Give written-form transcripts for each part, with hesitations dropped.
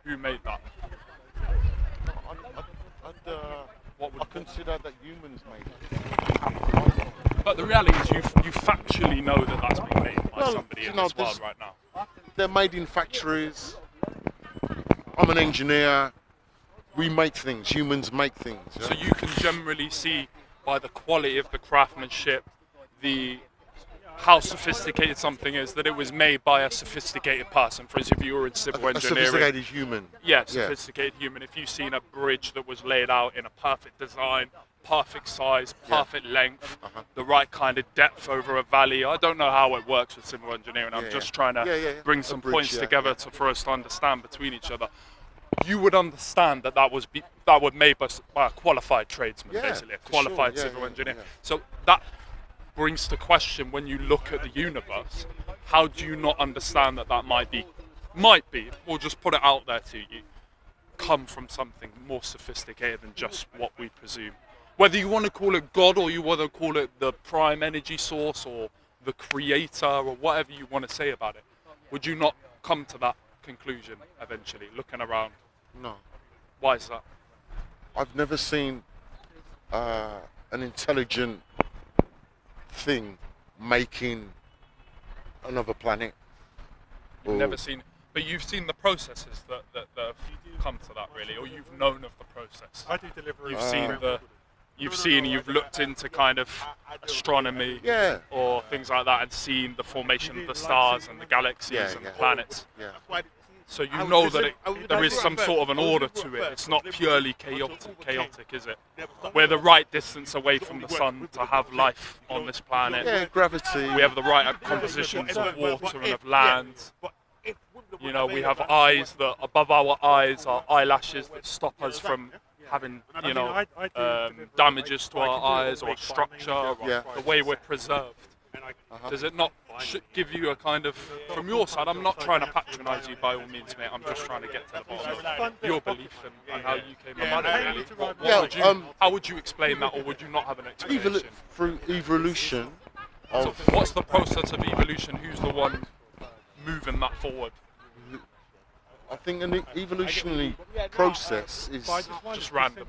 Who made that? I consider that humans made it. But the reality is you factually know that that's being made by somebody in this world right now. They're made in factories. I'm an engineer. We make things. Humans make things. Yeah? So you can generally see by the quality of the craftsmanship, how sophisticated something is, that it was made by a sophisticated person. For instance, if you were in civil engineering, a sophisticated human. Yeah, sophisticated human. If you've seen a bridge that was laid out in a perfect design, perfect size, perfect length, the right kind of depth over a valley. I don't know how it works with civil engineering. I'm just trying to bring some points together for us to understand between each other. You would understand that that was made by a qualified tradesman, basically, a qualified civil engineer. So that brings to question, when you look at the universe, how do you not understand that might be, or just put it out there to you, come from something more sophisticated than just what we presume? Whether you want to call it God, or you want to call it the prime energy source, or the creator, or whatever you want to say about it, would you not come to that conclusion eventually, looking around? No. Why is that? I've never seen an intelligent thing making another planet. You've never seen, but you've seen the processes that have come to that, really, or you've known of the process. I do delivery. You've looked into kind of astronomy, or things like that, and seen the formation of the stars and the galaxies and the planets. So you know that there is some sort of an order to it. It's not purely chaotic, is it? We're the right distance away from the sun to have life on this planet. Yeah, gravity. We have the right compositions of water and of land. You know, we have eyes that above our eyes are eyelashes that stop us from having, damages to our eyes, or structure, or the way we're preserved. Does it not give you a kind of, from your side, I'm not trying to patronise you by all means, mate, I'm just trying to get to the bottom of your belief and how you came about it, really. How would you explain that, or would you not have an explanation? Through evolution. So what's the process of evolution? Who's the one moving that forward? I think an evolutionary process is just random.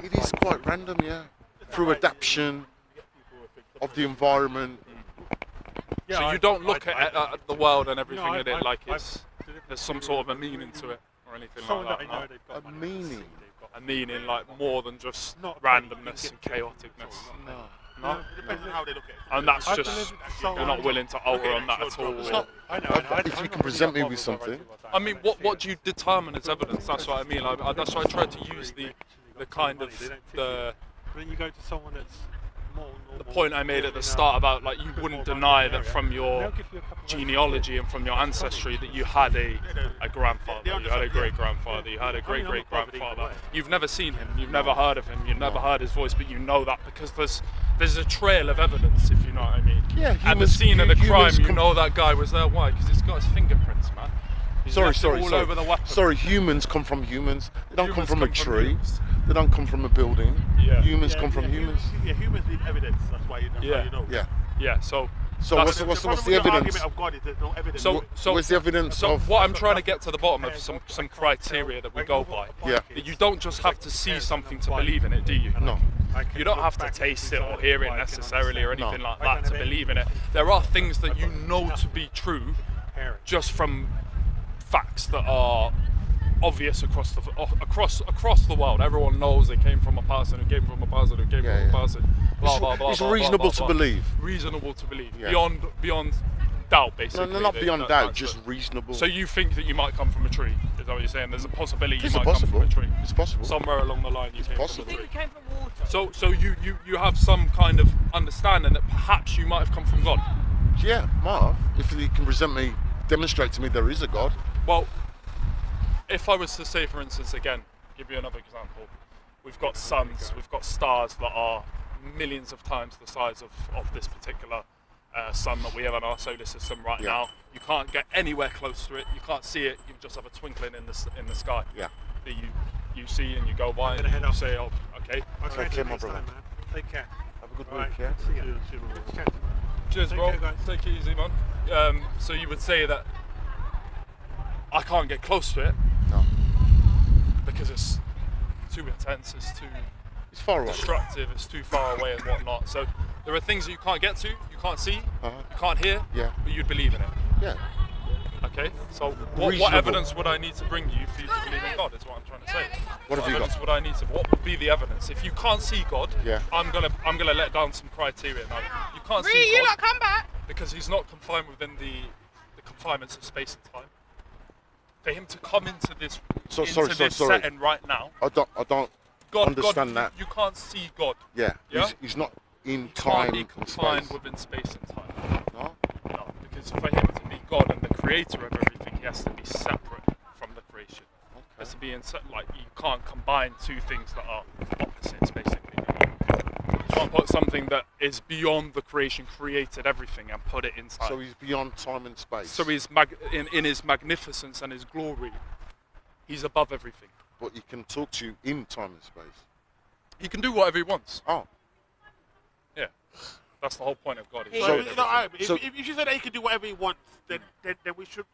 It is quite random, yeah. Through adaptation of the environment. So you don't look at the world and everything in it like there's some sort of a meaning to it, or anything like that. No? A meaning. A meaning, like more than just randomness and chaoticness. No. It depends on how they look at it. And that's just, you're not willing to alter on that at all. If you can present me with something. I mean, what do you determine as evidence? That's what I mean. That's why I tried to use the kind of Then you go to someone that's more normal. The point I made at the start about, like, you wouldn't deny that from your genealogy and from your ancestry that you had a grandfather, you had a great-grandfather, you had a great-great-grandfather. You've never seen him, you've never heard of him, you've never heard his voice, but you know that because there's a trail of evidence, if you know what I mean. Yeah, at the scene of the crime, you know that guy was there. Why? Because it's got his fingerprints, man. Sorry, humans come from humans. They don't come from a tree. They don't come from a building. Humans come from humans. Yeah, humans need evidence. That's why you know. Yeah. So what's the evidence? Of God is there's no evidence. So what's the evidence? So what I'm trying to get to the bottom of some criteria that we go by. Yeah. That you don't just have to see something to believe in it, do you? No. You don't have to taste it or hear it necessarily or anything like that to believe in it. There are things that you know to be true just from facts that are obvious across the world. Everyone knows they came from a person who came from a person who came from a person. Blah blah blah. It's reasonable to believe. Reasonable to believe. Beyond doubt, basically. No, not beyond doubt, just reasonable. So you think that you might come from a tree? Is that what you're saying? There's a possibility you might come from a tree. It's possible. Somewhere along the line you came from a tree. I think you came from water. So you have some kind of understanding that perhaps you might have come from God. Yeah, Marv. If you can demonstrate to me there is a God. Well, if I was to say, for instance, again, give you another example, we've got suns, we've got stars that are millions of times the size of this particular sun that we have in our solar system right now. You can't get anywhere close to it, you can't see it, you just have a twinkling in the sky. Yeah. That you see and you go by and you say, oh, okay. Take care, my brother. Take care. Have a good week, yeah? Cheers, bro. Take it easy, man. So you would say that I can't get close to it, No. Because it's too intense, it's too It's far away. destructive, it's too far away and whatnot. So there are things that you can't get to, you can't see, Uh-huh. you can't hear, Yeah. but you'd believe in it. Yeah. Okay, so what Reasonable. evidence would I need to bring you for you to believe in God? Is what I'm trying to say. What have you evidence got? would I need to? What would be the evidence? If you can't see God, Yeah. I'm gonna let down some criteria. Now, you can't see You God lot come back. because He's not confined within the confinements of space and time. For Him to come into this Sorry. setting right now, I don't God, understand that. you can't see God. Yeah. Yeah? He's not in He time can't be and confined space. within space and time. No? No, because for Him to be God and the creator of everything, He has to be separate from the creation. He has to be in like you can't combine two things that are opposites, basically. You can't put something that is beyond the creation, created everything, and put it inside. So he's beyond time and space. So He's in His magnificence and His glory, He's above everything. But he can talk to you in time and space. He can do whatever He wants. Oh. Yeah, that's the whole point of God. He's So, doing you know, alright, everything. but if you said that he can do whatever he wants, then we shouldn't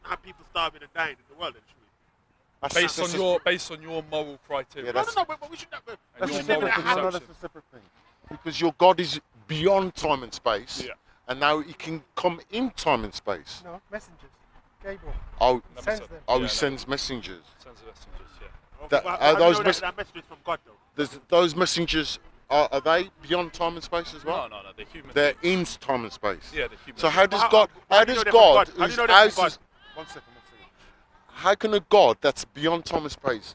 have people starving and dying in the world, then, should we? Based on your moral criteria. Yeah, No, but we shouldn't have. And we your shouldn't moral have- perception. No, that's a separate thing. Because your God is beyond time and space. Yeah. And now he can come in time and space. No, messengers. Gabriel. Oh, Never Sends said- them. oh, yeah, he no, sends messengers. sends the messengers, yeah. That- But are how those do you know that message is from God, though? Those messengers, are they beyond time and space as well? No, they're human. They're beings. in time and space. Yeah, they're human. So how does How- God? how How do you does know they're from God? God? How do you Whose know they're from house is? God? One second. How can a God that's beyond time and space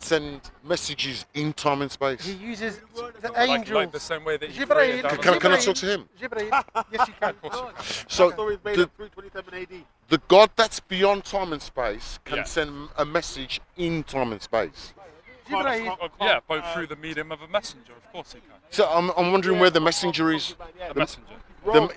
send messages in time and space? He uses the like angels. the same way that he Jibreel. created down Can, on can I earth. talk to him? Jibreel. Yes, you can. So Story is made the, of 327 AD. the God that's beyond time and space can Yeah. send a message in time and space. Jibreel. Yeah, both through the medium of a messenger, of course he can. So I'm wondering where the messenger is. A messenger.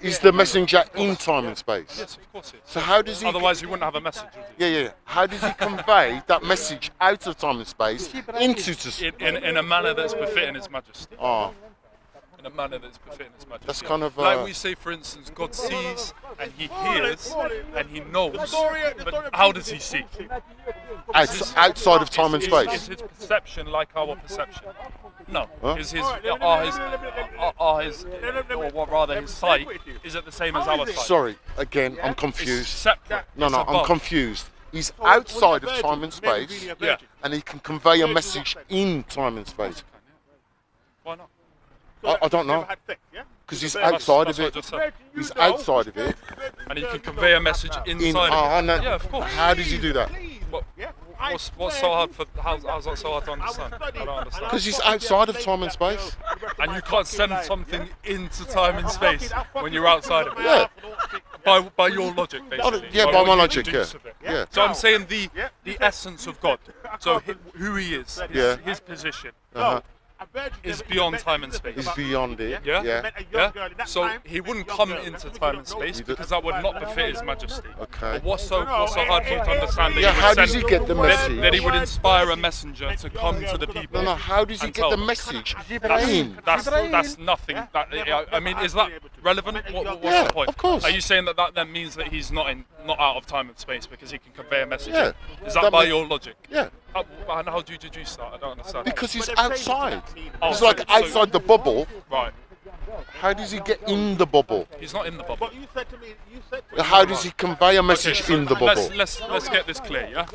Is the messenger in time and space? Yes, of course he is. So how does he? Otherwise he wouldn't have a message, would he? Yeah. How does he convey that message out of time and space into to? In a manner that's befitting His Majesty. Oh, In a manner that's befitting His Majesty. That's kind of, like we say, for instance, God sees and He hears and He knows. The But story of how Jesus does He is see? outside of time and Is space. his perception like our perception? No. Huh? Is his sight, is it the same as our sight? Sorry, again, I'm It's confused. separate. No, It's I'm above. confused. He's outside of time and space, Yeah. and he can convey a message in time and space. Why not? I don't know, because he's outside of That's what I it. just said. He's outside of it. And he can convey a message inside I of know. it. Yeah, of course. How does he do that? What, what's so hard for? How's that so hard to understand? I don't understand. Because he's outside of time and space. And you can't send something into time and space when you're outside of it. Yeah. By your logic, basically. Yeah, by what my you logic, deduce yeah. of it. Yeah. So I'm saying the essence of God. So who He is, Yeah. his position, Uh-huh. is beyond time and space. He's beyond it. Yeah? Yeah. So he wouldn't come into time and space because that would not befit His Majesty. Okay. But what's so hard for you to understand that Yeah, he would how does send- he get the message? that he would inspire a messenger to come to the people? No, how does he and get tell the them. message That's, in? that's nothing. I mean, is that relevant? What's Yeah, the point? of course. Are you saying that then means that he's not out of time and space because he can convey a message? Yeah. Is that That by mean- your logic? Yeah, And how do you deduce that? I don't understand. because he's outside. Oh, He's so- like outside the bubble. Right. How does he get in the bubble? He's not in the bubble. But you said to me, How does he convey a message Okay, so in the bubble? Let's get this clear, yeah?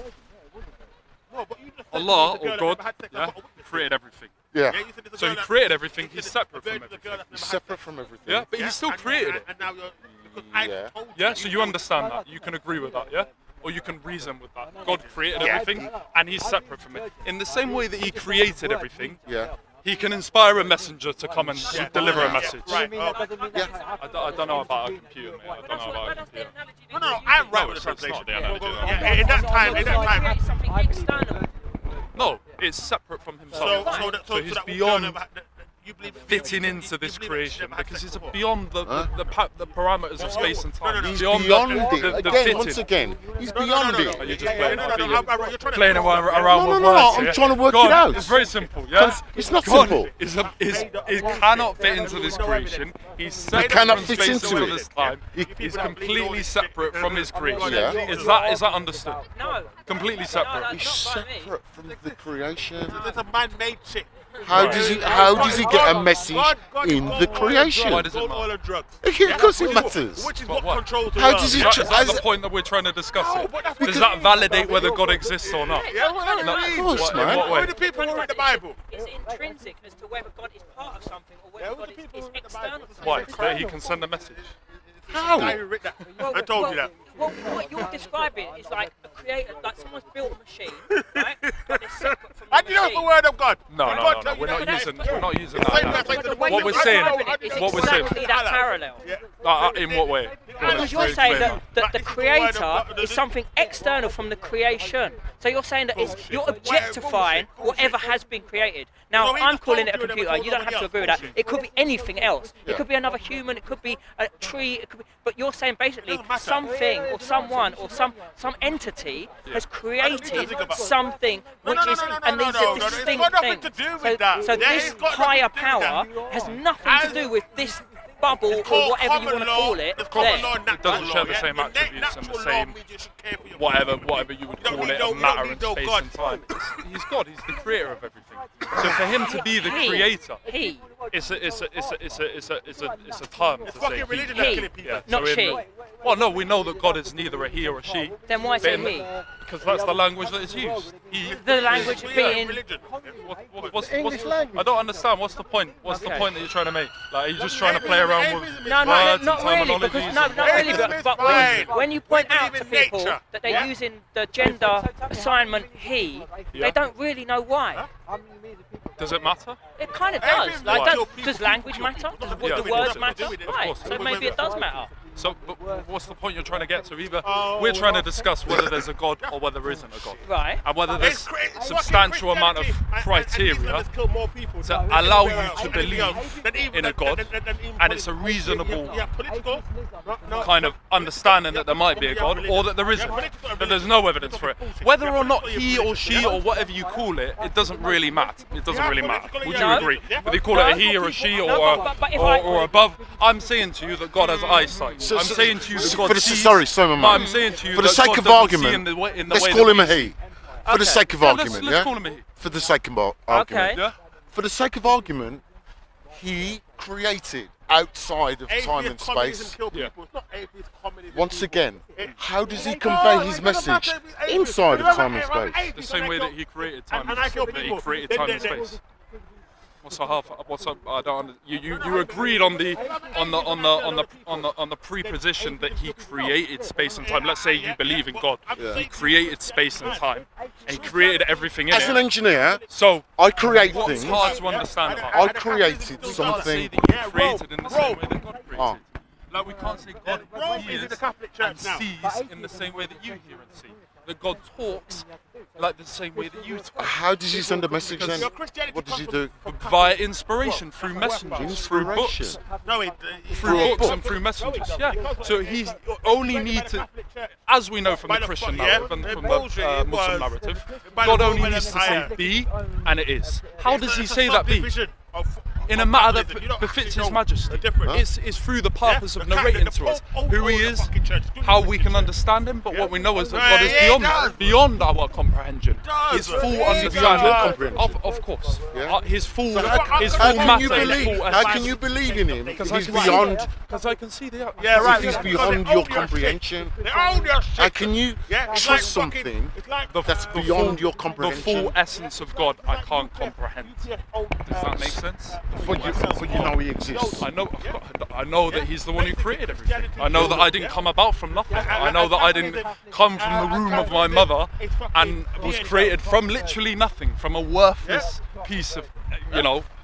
no, but you just said Allah the girl or that God, never had sex, yeah, but a witness. created everything. Yeah, Yeah, you said there's a So girl he that- created everything. you He's said separate the from virgin is a everything. girl that he's never had separate sex. from everything. Yeah, but he still created it. And now you're because I Yeah. told you. Yeah, so you understand that. You can agree with that, yeah? Or you can reason with that. God created everything and He's separate from it. In the same way that He created everything, Yeah, He can inspire a messenger to come and deliver a message. Right. I don't know about a computer, mate. I don't know about a computer. No, I'm right No, with the it's not translation. the analogy. No. Yeah, in that time. Create something external. No, it's separate from Himself. So So he's that beyond. girl never had- you believe fitting you into this believe creation never had because sex it's before? beyond the parameters of space and time. no, He's Beyond beyond the it. Again, fitting. once again, he's No, beyond no, no, it. no. You're just Yeah, playing no, it. no, no, You're you're trying to playing twist around stuff, yeah? with No, no, words I'm here. trying to work God, it out. It's very simple, yeah? It's not God simple. it cannot fit into this creation. He's separate cannot from fit space into and it. this time. He- He's completely separate from his creation. Yeah. Is that understood? No. Completely No, separate. that's He's not by me. separate from the creation. It's a man-made shit. How does he get a message in the creation? Why does it Gold, matter? oil and drugs. Because it matters. Which is But what what? controls the How world. does he Is tr- that the as- point that we're trying to discuss No, here? but that's Does because- that validate whether God exists or not? Yeah, well, Of I mean, course, What- man. In what Who way? are the people who read the Bible? It's intrinsic as to whether God is part of something or whether Yeah, God the is people who read the external Bible. to something. Why? So that he can send a message. How? The guy who wrote that. I told you that. Well, what you're describing is like a creator, like someone's built a machine, right? But it's separate from the How do you know it's the word of God? No, God no, tell no. you We're that. not using that. Same now. message to the way What you're we're saying describing it is what we're saying. exactly that parallel. Yeah. In what way? Because you're saying that the creator is something external from the creation. So you're saying that you're objectifying whatever has been created. Now, So he I'm just calling it a told you and computer. never You don't told have to agree nobody with that. else. It could be anything else. Yeah. It could be another human. It could be a tree. It could be, but you're saying basically doesn't matter. something or someone or some entity has created think about- something No, which no, is, no, no, and no, these no, are no, no, it's distinct got nothing things. to do with So, that. so Yeah, this it's got higher nothing to do with power that. has nothing to do with this bubble or Called whatever you common want to law. call it. It's common there. law and natural doesn't law, share the yeah? same The attributes and the natural law same means you should care for your whatever you would don't call need it, no- a you matter don't in need no space God. and time. He's God. He's the creator of everything. So for him to be the creator, He, it's a term to say fucking he. religion that's He. killing people. Yeah, not so she. Well, no, we know that God is neither a he or a she. Then why say he? Because that's the language that is used. He. The language Yeah, being religion. English language. I don't understand. What's the point? What's the Okay. point that you're trying to make? Like, are you just trying to play around with no, words not and really, terminologies? because not really. Atheism But is fine. when you point We out believe to in people nature. that they're using the gender assignment he, Yeah. they don't really know why. Does it matter? It kind of does. Everything Like, Why? does language matter? Does Yeah, the of words course it matter? does. Of Right. course it So does. maybe it does matter. So, but what's the point you're trying to get to? Either we're trying to discuss whether there's a God or whether there isn't a God, Right. and whether It's there's crazy. substantial amount of criteria to allow you to believe in a God, and it's a reasonable kind of understanding that there might be a God or that there isn't, that there's no evidence for it. Whether or not he or she or whatever you call it, it doesn't really matter. It doesn't really matter. Would you No. agree? Whether you call it a he or a she or but if I- or above, I'm saying to you that God has eyesight. So- I'm so- saying to you that so God for the- sees. sorry, my but man. I'm saying to you For the that sake God of doesn't argument, see in the way let's that call we him a see. he. For the sake of Yeah, argument, let's yeah? call him a he. For the sake of argument. Okay. Yeah. For the sake of argument, he created outside of time and space. Yeah. Once again, how does he convey his message inside of time and space? The same way that he created time, And I kill that he people. created time and space. What's a half? What's up? I don't. You agreed on the preposition that he created space and time. Let's say you believe in God. He created space and time, and he created everything in As an it. engineer, So I create what's things. hard to understand about? I created We can't say something. that you created in the same way that God created. Oh. Like we can't say God Rome is hears in the Catholic Church and now. sees in the same way that you hear and see. That God talks like the same way that you talk. How does he send a message then? Your Christianity What does he comes do? Via inspiration, through messengers, through books, Inspiration. No, through books and through messengers. Yeah. So he's only need to, as we know from the Christian narrative and from the Muslim narrative, God only needs to say be, and it is. How does he say that be? In a matter that befits his majesty. It's through the purpose of narrating to us who he is, how we can understand him, but what we know is that God is beyond our comprehension. His full Beyond your understanding. comprehension. Of course. Yeah. His full How matter, his can full how can essence. you believe in him if Because I he's can see beyond? Because I can see the Yeah, right. If he's beyond your comprehension, how can you trust something that's beyond your the comprehension? full essence of God I can't comprehend. Does that make sense? But you know he exists. I know that he's the one who created everything. I know that I didn't come about from nothing. I know that I didn't come from the womb of my mother and was created from literally nothing, from a worthless piece of,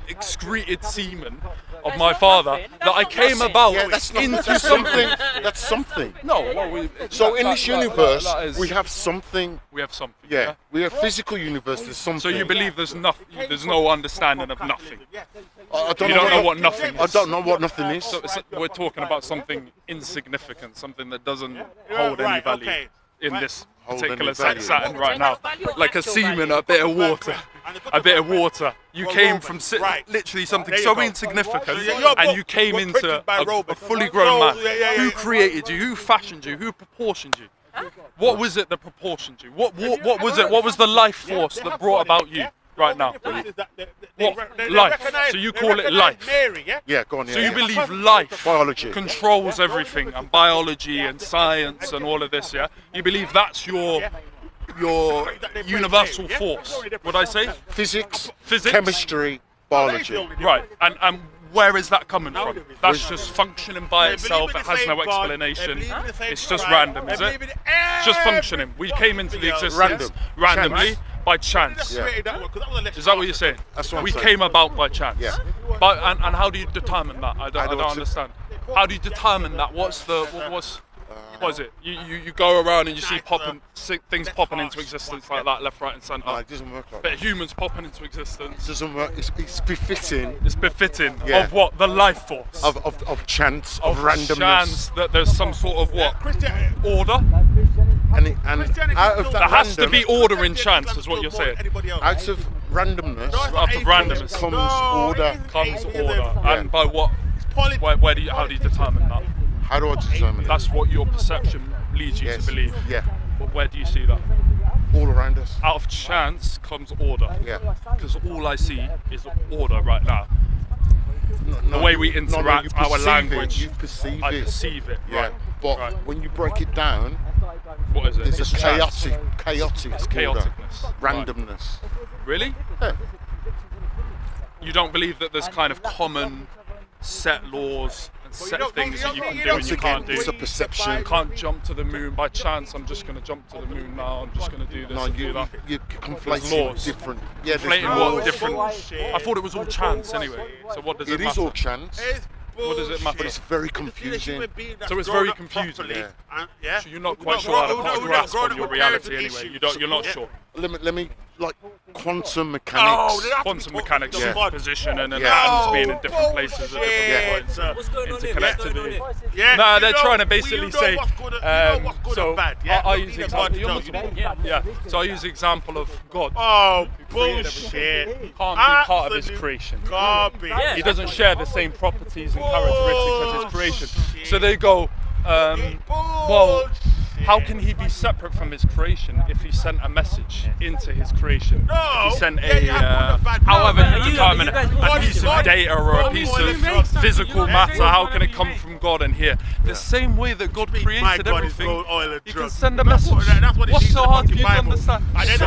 excreted semen. of my father that I came about Yeah, that's not into that's something. something. That's something. No, well, So in this universe, we have have something. something. Yeah, we have physical universe. There's something. So you believe there's nothing, there's no understanding of nothing. I don't You don't know what nothing I is. don't know what nothing is. So we're talking about something insignificant, something that doesn't hold any Right, value okay. in this Hold particular any value. Saturn right now. Like a semen, a bit of water. A bit of water. You came from Right. literally something There you so go. insignificant, So your and book you came was into printed by a robots. fully grown man. Yeah. Who created you? Who fashioned you? Who proportioned you? What was it that proportioned you? What was it? What was the life force that brought about you right now? What? Life. So you call it life. Mary, yeah? Yeah, go on. Yeah. So you yeah. believe life Biology. controls everything, and biology and science and all of this, yeah? You believe that's your universal force, would I say? Physics, Physics? chemistry, biology. Right, and where is that coming from? That's just functioning by itself, it has no explanation, it's just random, is it? It's just functioning. We came into the existence randomly, Chance. by chance. Yeah. Is that what you're saying? That's what I'm we saying. came about by chance. Yeah. But and how do you determine that? I don't don't understand. How do you determine that? What is it? You go around and you see things popping into existence like that, left, right, and centre. No, it doesn't work like But that. humans popping into existence. It doesn't work. It's befitting It's befitting Yeah. of what? The life force. of chance, of Of randomness, chance that there's some sort of what? Order? and out of that There has to random, be order in chance, is what you're saying. out of randomness Out of randomness comes order. comes order. And by what? Where do you? How do you determine that? How do I determine That's what your perception leads you Yes. to believe. Yeah, But where do you see that? all around us. Out of chance comes order. Yeah. Because all I see is order right now. No, way we you interact, our perceive language, It, you perceive I it. perceive it. Yeah. Right. But Right. when you break it down, What is it? there's It's a chance. chaotic It's order, chaoticness. Right. randomness. Really? Yeah. You don't believe that there's kind of common set laws and set things that you can do and Once you again, can't do? it's a perception. You can't jump to the moon by chance. I'm just going to jump to the moon now. I'm just going to do this No, and do you that. you're conflating laws. different. Yeah, there's Conflating laws. what different? I thought it was all chance anyway. So what does it It matter? is all chance, What does it matter? but it's very confusing. So it's very confusing. Yeah. So you're not quite sure how to put a grasp on your reality anyway. You're not sure. Let me like quantum mechanics. Quantum mechanics, Yeah. position and Yeah. atoms being in different places at different Yeah. points, What's going on here? interconnectivity. Yeah, No, you they're know- trying to basically say. what's good and bad, yeah? I use the Either example. God You're tells you. Muslim? Yeah. So I use the example of God. Oh, created bullshit. Can't be part of his Absolute creation. garbage. Yeah. He doesn't share the same properties and characteristics as his creation. So they go, well, how can he be separate from his creation if he sent a message into his creation? No. If he sent Yeah, you have good and bad. however No, you you determine guys- a piece of God- data or a God piece wanted of to make physical something. matter, Yeah. how can it come from God in here? The same way that God My created God is everything, gold, oil and he can drugs. send a That's what- message. that's what it What's means so in the hard for you to fucking Bible. understand? And then